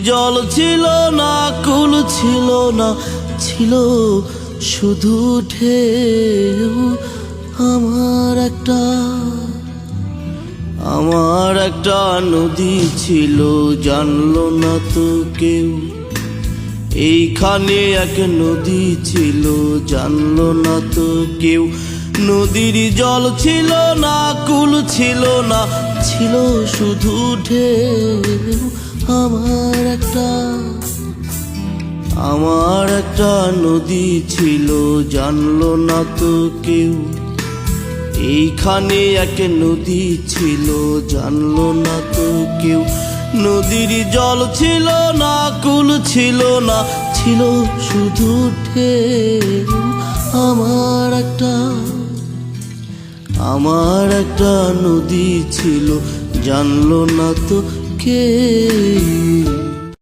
জল ছিল না, কুল ছিল না, ছিল শুধু ঢেউ। আমার একটা নদী ছিল, জানলো না তো কেউ। এইখানে এক নদী ছিল, জানলো না তো কেউ। নদীর জল ছিল না, কুল ছিল না, ছিল শুধু ঢেউ। আমার একটা নদী ছিল, জানলো না তো কেউ। এইখানে এক নদী ছিল, জানলো না তো কেউ। নদীর জল ছিল না, কুল ছিল না, ছিল শুধু ঢেউ। আমার একটা নদী ছিল, জানলো না তো কেউ।